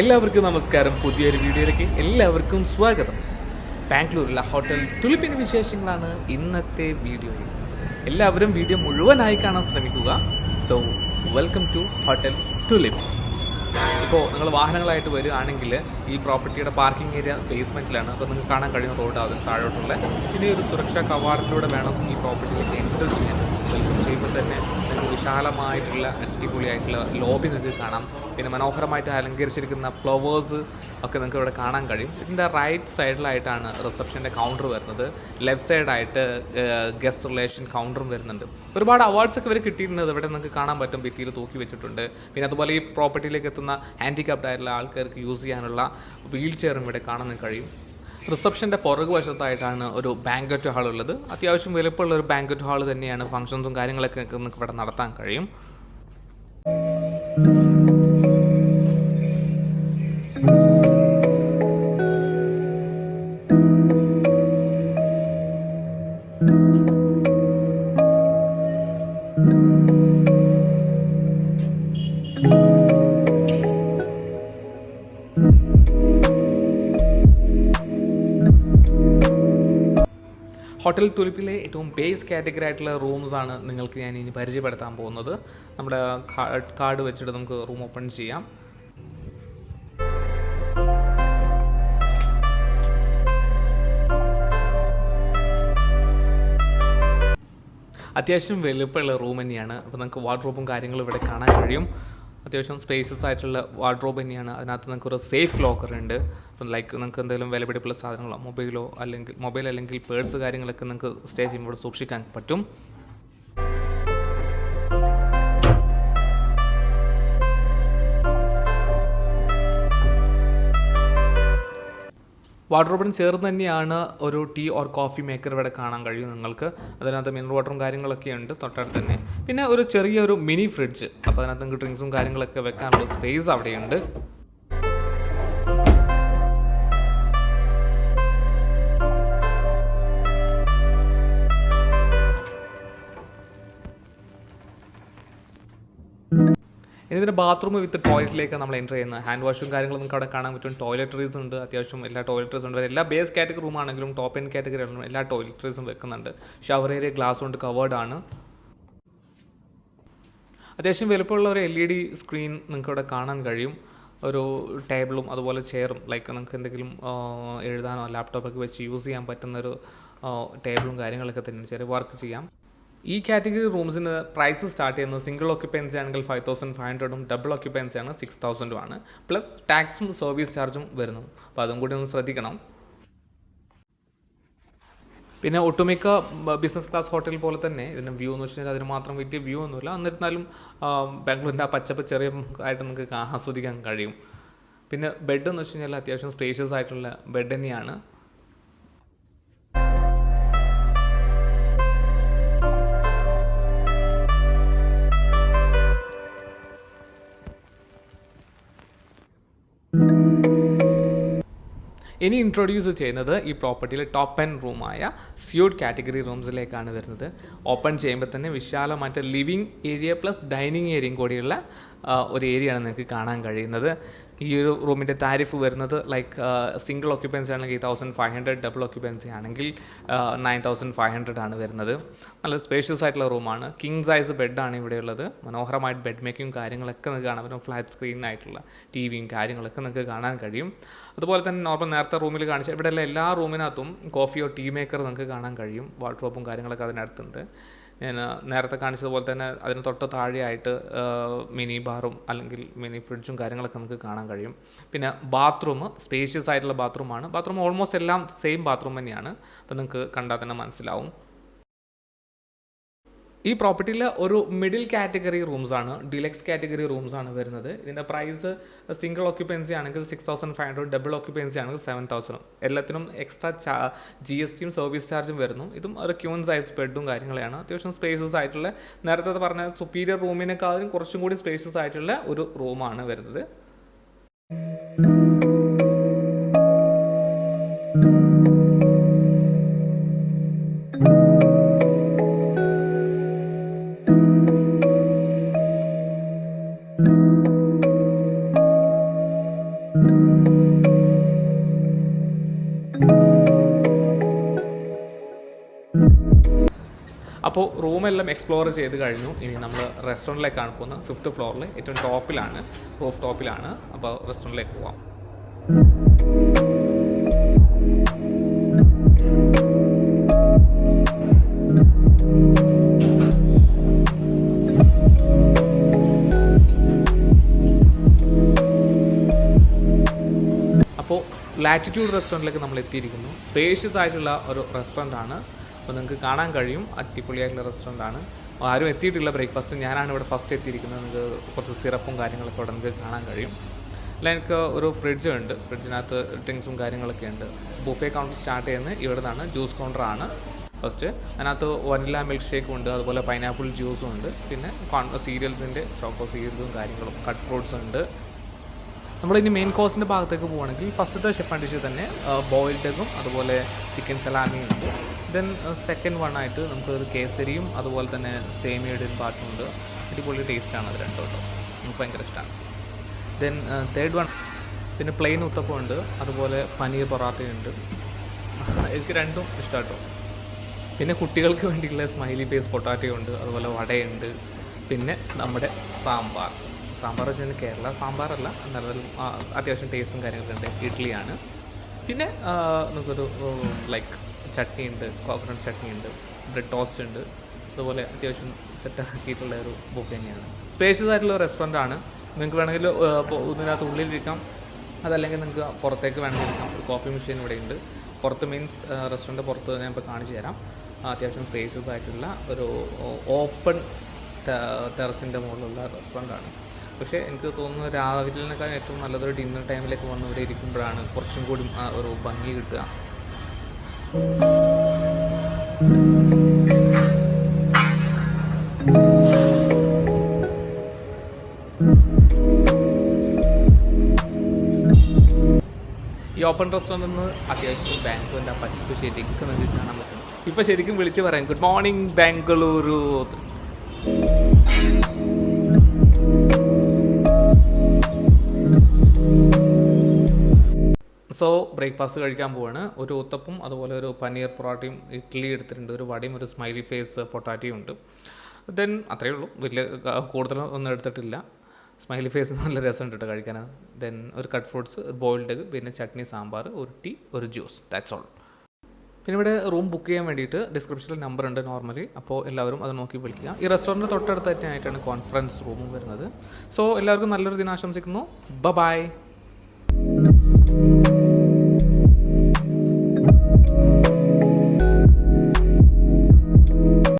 എല്ലാവർക്കും നമസ്കാരം. പുതിയൊരു വീഡിയോയിലേക്ക് എല്ലാവർക്കും സ്വാഗതം. ബാംഗ്ലൂരിലെ ഹോട്ടൽ തുലിപ്പിൻ്റെ വിശേഷങ്ങളാണ് ഇന്നത്തെ വീഡിയോയിൽ. എല്ലാവരും വീഡിയോ മുഴുവനായി കാണാൻ ശ്രമിക്കുക. So welcome to hotel Tulip. ഇപ്പോൾ നിങ്ങൾ വാഹനങ്ങളായിട്ട് വരികയാണെങ്കിൽ ഈ പ്രോപ്പർട്ടിയുടെ പാർക്കിംഗ് ഏരിയ ബേസ്മെൻറ്റിലാണ്. അപ്പോൾ നിങ്ങൾക്ക് കാണാൻ കഴിയുന്ന റോഡ് അതിന് താഴോട്ടുള്ള പിന്നെ ഒരു സുരക്ഷാ കവാടത്തിലൂടെ വേണം ഈ പ്രോപ്പർട്ടിയിലേക്ക് എൻ്റർ ചെയ്യാൻ. വെൽക്കം ചെയ്യുമ്പോൾ തന്നെ നിങ്ങൾക്ക് വിശാലമായിട്ടുള്ള അടിപൊളിയായിട്ടുള്ള ലോബി നിങ്ങൾക്ക് കാണാം. പിന്നെ മനോഹരമായിട്ട് അലങ്കരിച്ചിരിക്കുന്ന ഫ്ലവേഴ്സ് ഒക്കെ നിങ്ങൾക്ക് ഇവിടെ കാണാൻ കഴിയും. ഇതിൻ്റെ റൈറ്റ് സൈഡിലായിട്ടാണ് റിസപ്ഷൻ്റെ കൗണ്ടർ വരുന്നത്. ലെഫ്റ്റ് സൈഡായിട്ട് ഗസ്റ്റ് റിലേഷൻ കൗണ്ടറും വരുന്നുണ്ട്. ഒരുപാട് അവാർഡ്സ് ഒക്കെ ഇവർ കിട്ടിയിട്ടുണ്ട്. ഇവിടെ നിങ്ങൾക്ക് കാണാൻ പറ്റും, ഭിത്തിയിൽ തൂക്കി വെച്ചിട്ടുണ്ട്. പിന്നെ അതുപോലെ ഈ പ്രോപ്പർട്ടിയിലേക്ക് എത്തുന്ന ഹാൻഡിക്യാപ്ഡ് ആയിട്ടുള്ള ആൾക്കാർക്ക് യൂസ് ചെയ്യാനുള്ള വീൽ ചെയറും ഇവിടെ കാണാൻ കഴിയും. റിസപ്ഷൻ്റെ പുറകു വശത്തായിട്ടാണ് ഒരു ബാങ്ക്വറ്റ് ഹാൾ ഉള്ളത്. അത്യാവശ്യം വലുപ്പമുള്ള ഒരു ബാങ്ക്വറ്റ് ഹാൾ തന്നെയാണ്. ഫംഗ്ഷൻസും കാര്യങ്ങളൊക്കെ നിങ്ങൾക്ക് ഇവിടെ നടത്താൻ കഴിയും. ഹോട്ടൽ തുലിപ്പിലെ ഏറ്റവും ബേസ് കാറ്റഗറി ആയിട്ടുള്ള റൂംസാണ് നിങ്ങൾക്ക് ഞാൻ ഇനി പരിചയപ്പെടുത്താൻ പോകുന്നത്. നമ്മുടെ കാർഡ് വെച്ചിട്ട് നമുക്ക് റൂം ഓപ്പൺ ചെയ്യാം. അത്യാവശ്യം വലുപ്പമുള്ള റൂം തന്നെയാണ്. അപ്പോൾ നമുക്ക് വാർഡ്രോബും കാര്യങ്ങളും ഇവിടെ കാണാൻ കഴിയും. അത്യാവശ്യം സ്പേഷ്യസ് ആയിട്ടുള്ള വാർഡ്രോബ് തന്നെയാണ്. അതിനകത്ത് നിങ്ങൾക്ക് ഒരു സേഫ് ലോക്കർ ഉണ്ട്. അപ്പം ലൈക്ക് നിങ്ങൾക്ക് എന്തെങ്കിലും വിലപിടിപ്പുള്ള സാധനങ്ങളോ മൊബൈൽ അല്ലെങ്കിൽ പേഴ്സ് കാര്യങ്ങളൊക്കെ നിങ്ങൾക്ക് സ്റ്റേ ചെയ്യുമ്പോൾ സൂക്ഷിക്കാൻ പറ്റും. വാർഡ്രോബിന് ചേർന്ന് തന്നെയാണ് ഒരു ടീ ഓർ കോഫി മേക്കർ ഇവിടെ കാണാൻ കഴിയും നിങ്ങൾക്ക്. അതിനകത്ത് മിനറൽ വാട്ടറും കാര്യങ്ങളൊക്കെ ഉണ്ട് തൊട്ടടുത്ത് തന്നെ. പിന്നെ ഒരു ചെറിയൊരു മിനി ഫ്രിഡ്ജ്. അപ്പോൾ അതിനകത്ത് നിങ്ങൾക്ക് ഡ്രിങ്ക്സും കാര്യങ്ങളൊക്കെ വെക്കാനുള്ള സ്പേസ് അവിടെയുണ്ട്. ഇതിൻ്റെ ബാത്റൂം വിത്ത് ടോയ്ലറ്റിലേക്ക് നമ്മൾ എൻ്റർ ചെയ്യുന്നത്. ഹാൻഡ് വാഷും കാര്യങ്ങളും നമുക്ക് അവിടെ കാണാൻ പറ്റും. ടോയ്ലറ്ററീസ് ഉണ്ട്, അത്യാവശ്യം എല്ലാ ടോയ്ലറ്ററീസും ഉണ്ട്. എല്ലാ ബേസ് കാറ്റഗറി റൂം ആണെങ്കിലും ടോപ്പ് എൻഡ് കാറ്റഗറി ആണെങ്കിലും എല്ലാ ടോയ്ലറ്ററീസും വെക്കുന്നുണ്ട്. ഷവർ ഏരിയ ഗ്ലാസ് കൊണ്ട് കവേർഡ് ആണ്. അത്യാവശ്യം വലുപ്പമുള്ള ഒരു LED സ്ക്രീൻ നിങ്ങൾക്ക് ഇവിടെ കാണാൻ കഴിയും. ഒരു ടേബിളും അതുപോലെ ചെയറും, ലൈക്ക് നിങ്ങൾക്ക് എന്തെങ്കിലും എഴുതാനോ ലാപ്ടോപ്പൊക്കെ വെച്ച് യൂസ് ചെയ്യാൻ പറ്റുന്നൊരു ടേബിളും കാര്യങ്ങളൊക്കെ തന്നെ ചെറിയ വർക്ക് ചെയ്യാം. ഈ കാറ്റഗറി റൂംസിന് പ്രൈസ് സ്റ്റാർട്ട് ചെയ്യുന്നത് സിംഗിൾ ഓക്യുപ്പൻസി ആണെങ്കിൽ 5500 ഡബിൾ ഓക്യുപ്പൻസി ആണ് 6000 ആണ്. പ്ലസ് ടാക്സും സർവീസ് ചാർജും വരുന്നു. അപ്പോൾ അതും കൂടി ഒന്ന് ശ്രദ്ധിക്കണം. പിന്നെ ഒട്ടുമിക്ക ബിസിനസ് ക്ലാസ് ഹോട്ടൽ പോലെ തന്നെ ഇതിൻ്റെ വ്യൂ എന്ന് വെച്ച് കഴിഞ്ഞാൽ അതിന് മാത്രം വലിയ വ്യൂ ഒന്നുമില്ല. എന്നിരുന്നാലും ബാംഗ്ലൂരിൻ്റെ ആ പച്ചപ്പ് ചെറിയ ആയിട്ട് നിങ്ങൾക്ക് ആസ്വദിക്കാൻ കഴിയും. പിന്നെ ബെഡ് എന്ന് വെച്ച് കഴിഞ്ഞാൽ അത്യാവശ്യം സ്പേഷ്യസ് ആയിട്ടുള്ള ബെഡ് തന്നെയാണ്. ഇനി ഇൻട്രൊഡ്യൂസ് ചെയ്യുന്നത് ഈ പ്രോപ്പർട്ടിയിലെ ടോപ്പ് എൻഡ് റൂമായ സ്യൂട്ട് കാറ്റഗറി റൂംസിലേക്കാണ് വരുന്നത്. ഓപ്പൺ ചെയ്യുമ്പോൾ തന്നെ വിശാലമായിട്ട് ലിവിങ് ഏരിയ പ്ലസ് ഡൈനിങ് ഏരിയയും കൂടിയുള്ള ഒരു ഏരിയയാണ് നിങ്ങൾക്ക് കാണാൻ കഴിയുന്നത്. ഈ ഒരു റൂമിൻ്റെ താരിഫ് വരുന്നത് ലൈക്ക് സിംഗിൾ ഓക്യുപ്പൻസി ആണെങ്കിൽ 8500, ഡബിൾ ഓക്യുപ്പൻസി ആണെങ്കിൽ 9500 ആണ് വരുന്നത്. നല്ല സ്പേഷ്യസ് ആയിട്ടുള്ള റൂമാണ്. കിങ് സൈസ് ബെഡാണ് ഇവിടെ ഉള്ളത്. മനോഹരമായിട്ട് ബെഡ് മേക്കിങ്ങും കാര്യങ്ങളൊക്കെ നിങ്ങൾക്ക് കാണാൻ പറ്റും. ഫ്ലാറ്റ് സ്ക്രീനായിട്ടുള്ള TVയും കാര്യങ്ങളൊക്കെ നിങ്ങൾക്ക് കാണാൻ കഴിയും. അതുപോലെ തന്നെ നോർമൽ നേരത്തെ റൂമിൽ കാണിച്ച ഇവിടെയുള്ള എല്ലാ റൂമിനകത്തും കോഫിയോ ടീ മേക്കർ നിങ്ങൾക്ക് കാണാൻ കഴിയും. വാർഡ്രോബും കാര്യങ്ങളൊക്കെ അതിനടുത്തുണ്ട്. ഞാൻ നേരത്തെ കാണിച്ചതുപോലെ തന്നെ അതിന് തൊട്ട് താഴെയായിട്ട് മിനി ബാറും അല്ലെങ്കിൽ മിനി ഫ്രിഡ്ജും കാര്യങ്ങളൊക്കെ നമുക്ക് കാണാൻ കഴിയും. പിന്നെ ബാത്റൂം സ്പേഷ്യസ് ആയിട്ടുള്ള ബാത്റൂമാണ്. ബാത്റൂം ഓൾമോസ്റ്റ് എല്ലാം സെയിം ബാത്റൂം തന്നെയാണ്. അപ്പോൾ നിങ്ങൾക്ക് കണ്ടാൽ തന്നെ മനസ്സിലാവും. ഈ പ്രോപ്പർട്ടിയിൽ ഒരു മിഡിൽ കാറ്റഗറി റൂംസാണ്, ഡിലക്സ് കാറ്റഗറി റൂംസാണ് വരുന്നത്. ഇതിൻ്റെ പ്രൈസ് സിംഗിൾ ഓക്യുപ്പൻസി ആണെങ്കിൽ 6500, ഡബിൾ ഓക്യുപ്പൻസി ആണെങ്കിൽ 7000. എല്ലാത്തിനും എക്സ്ട്രാ GSTയും സർവീസ് ചാർജും വരുന്നു. ഇതും ഒരു ക്യൂൺ സൈസ് ബെഡും കാര്യങ്ങളാണ്. അത്യാവശ്യം സ്പേസസ് ആയിട്ടുള്ള, നേരത്തെ പറഞ്ഞ സുപ്പീരിയർ റൂമിനേക്കാളും കുറച്ചും കൂടി സ്പേസസ് ആയിട്ടുള്ള ഒരു റൂമാണ് വരുന്നത്. അപ്പോൾ റൂമെല്ലാം എക്സ്പ്ലോർ ചെയ്ത് കഴിഞ്ഞു. ഇനി നമ്മൾ റെസ്റ്റോറൻറ്റിലേക്കാണ് പോകുന്നത്. 5th ഫ്ലോറിൽ ഏറ്റവും ടോപ്പിലാണ്, റൂഫ് ടോപ്പിലാണ്. അപ്പോൾ റെസ്റ്റോറൻറ്റിലേക്ക് പോവാം. അപ്പോൾ ലാറ്റിറ്റ്യൂഡ് റെസ്റ്റോറൻറ്റിലേക്ക് നമ്മൾ എത്തിയിരിക്കുന്നു. സ്പേഷ്യസ് ആയിട്ടുള്ള ഒരു റെസ്റ്റോറൻ്റ് ആണ്. അപ്പോൾ നിങ്ങൾക്ക് കാണാൻ കഴിയും, അടിപൊളിയായിട്ടുള്ള റെസ്റ്റോറൻ്റ് ആണ്. ആരും എത്തിയിട്ടില്ല ബ്രേക്ക്ഫാസ്റ്റ്. ഞാനാണ് ഇവിടെ ഫസ്റ്റ് എത്തിയിരിക്കുന്നത്. നിങ്ങൾക്ക് കുറച്ച് സിറപ്പും കാര്യങ്ങളൊക്കെ ഇവിടെ നിങ്ങൾക്ക് കാണാൻ കഴിയും. അല്ല, എനിക്ക് ഒരു ഫ്രിഡ്ജ് ഉണ്ട്. ഫ്രിഡ്ജിനകത്ത് ഡ്രിങ്ക്സും കാര്യങ്ങളൊക്കെ ഉണ്ട്. ബുഫേ കൗണ്ടർ സ്റ്റാർട്ട് ചെയ്യുന്നത് ഇവിടെ നിന്നാണ്. ജ്യൂസ് കൗണ്ടറാണ് ഫസ്റ്റ്. അതിനകത്ത് വനില മിൽക്ക് ഷേക്കും ഉണ്ട്, അതുപോലെ പൈനാപ്പിൾ ജ്യൂസും ഉണ്ട്. പിന്നെ സീരിയൽസിൻ്റെ ചോക്കോ സീരിയൽസും കാര്യങ്ങളും, കട്ട് ഫ്രൂട്ട്സ് ഉണ്ട്. നമ്മളിനി മെയിൻ കോഴ്സിൻ്റെ ഭാഗത്തേക്ക് പോവുകയാണെങ്കിൽ ഫസ്റ്റത്തെ ഷെഫ് ഡിഷ് തന്നെ ബോയിൽഡ് എഗും അതുപോലെ ചിക്കൻ സലാമിയും ഉണ്ട്. ദെൻ സെക്കൻഡ് വൺ ആയിട്ട് നമുക്കൊരു കേസരിയും അതുപോലെ തന്നെ സേമിയയുടെ ഒരു പാട്ടുമുണ്ട്. അടിപൊളി ടേസ്റ്റാണ് അത് രണ്ടും കേട്ടോ, നമുക്ക് ഭയങ്കര ഇഷ്ടമാണ്. ദെൻ തേർഡ് വൺ പിന്നെ പ്ലെയിൻ ഉത്തപ്പം ഉണ്ട്, അതുപോലെ പനീർ പൊറാട്ടയുണ്ട്. എനിക്ക് രണ്ടും ഇഷ്ടം കേട്ടോ. പിന്നെ കുട്ടികൾക്ക് വേണ്ടിയുള്ള സ്മൈലി ഫേസ് പൊട്ടാറ്റോ ഉണ്ട്, അതുപോലെ വടയുണ്ട്. പിന്നെ നമ്മുടെ സാമ്പാർ വെച്ചാൽ കേരള സാമ്പാറല്ല, എന്നാലും അത്യാവശ്യം ടേസ്റ്റും കാര്യങ്ങളൊക്കെ ഉണ്ട്. ഇഡ്ഡലിയാണ്. പിന്നെ നമുക്കൊരു ലൈക്ക് ചട്നി ഉണ്ട്, കോക്കനട്ട് ചട്നി ഉണ്ട്, ബ്രെഡ് ടോസ്റ്റ് ഉണ്ട്. അതുപോലെ അത്യാവശ്യം സെറ്റാക്കിയിട്ടുള്ള ഒരു ബുഫേ തന്നെയാണ്. സ്പേഷ്യസ് ആയിട്ടുള്ള റെസ്റ്റോറൻ്റ് ആണ്. നിങ്ങൾക്ക് വേണമെങ്കിൽ ഇതിനകത്ത് ഉള്ളിലിരിക്കാം, അതല്ലെങ്കിൽ നിങ്ങൾക്ക് പുറത്തേക്ക് വേണമെങ്കിൽ ഇരിക്കാം. ഒരു കോഫി മെഷീൻ ഇവിടെ ഉണ്ട്. പുറത്ത് മീൻസ് റെസ്റ്റോറൻറ്റ് പുറത്ത് ഞാൻ ഇപ്പോൾ കാണിച്ചു തരാം. അത്യാവശ്യം സ്പേഷ്യസ് ആയിട്ടുള്ള ഒരു ഓപ്പൺ ടെറസിൻ്റെ മുകളിലുള്ള റെസ്റ്റോറൻ്റ് ആണ്. പക്ഷേ എനിക്ക് തോന്നുന്നു രാവിലെക്കാൾ ഏറ്റവും നല്ലതൊരു ഡിന്നർ ടൈമിലേക്ക് വന്ന് ഇവിടെ ഇരിക്കുമ്പോഴാണ് കുറച്ചും കൂടി ഒരു ഭംഗി കിട്ടുക. ഈ ഓപ്പൺ റെസ്റ്റോറൻറ്റിൽ നിന്ന് അത്യാവശ്യം ബാംഗ്ലൂരിൻ്റെ പച്ചിപ്പ് ശരിക്കും നിങ്ങൾക്ക് കാണാൻ പറ്റും. ഇപ്പോൾ ശരിക്കും വിളിച്ച് പറയാം, good morning Bengaluru. So breakfast കഴിക്കാൻ പോവാണ്. ഒരു ഉത്തപ്പും അതുപോലെ ഒരു പനീർ പൊറോട്ടയും ഇഡ്ഡലി എടുത്തിട്ടുണ്ട്, ഒരു വടയും ഒരു സ്മൈലി ഫേസ് പൊട്ടാറ്റയും ഉണ്ട്. ദെൻ അത്രയേ ഉള്ളൂ, വലിയ കൂടുതലൊന്നും എടുത്തിട്ടില്ല. സ്മൈലി ഫേസ് നല്ല രസമുണ്ട് കേട്ടോ കഴിക്കാനാണ്. ദെൻ ഒരു കട്ട് ഫ്രൂട്ട്സ്, ബോയിൽഡ് എഗ്, പിന്നെ ചട്നി, സാമ്പാർ, ഒരു ടീ, ഒരു ജ്യൂസ്, ദാറ്റ്സ് ഓൾ. പിന്നെ ഇവിടെ റൂം ബുക്ക് ചെയ്യാൻ വേണ്ടിയിട്ട് ഡിസ്ക്രിപ്ഷനിൽ നമ്പർ ഉണ്ട് നോർമലി, അപ്പോൾ എല്ലാവരും അത് നോക്കി വിളിക്കുക. ഈ റെസ്റ്റോറൻറ്റ് തൊട്ടടുത്ത് തന്നെയായിട്ടാണ് കോൺഫറൻസ് റൂമും വരുന്നത്. സോ എല്ലാവർക്കും നല്ലൊരു ദിനം ആശംസിക്കുന്നു. ബൈ.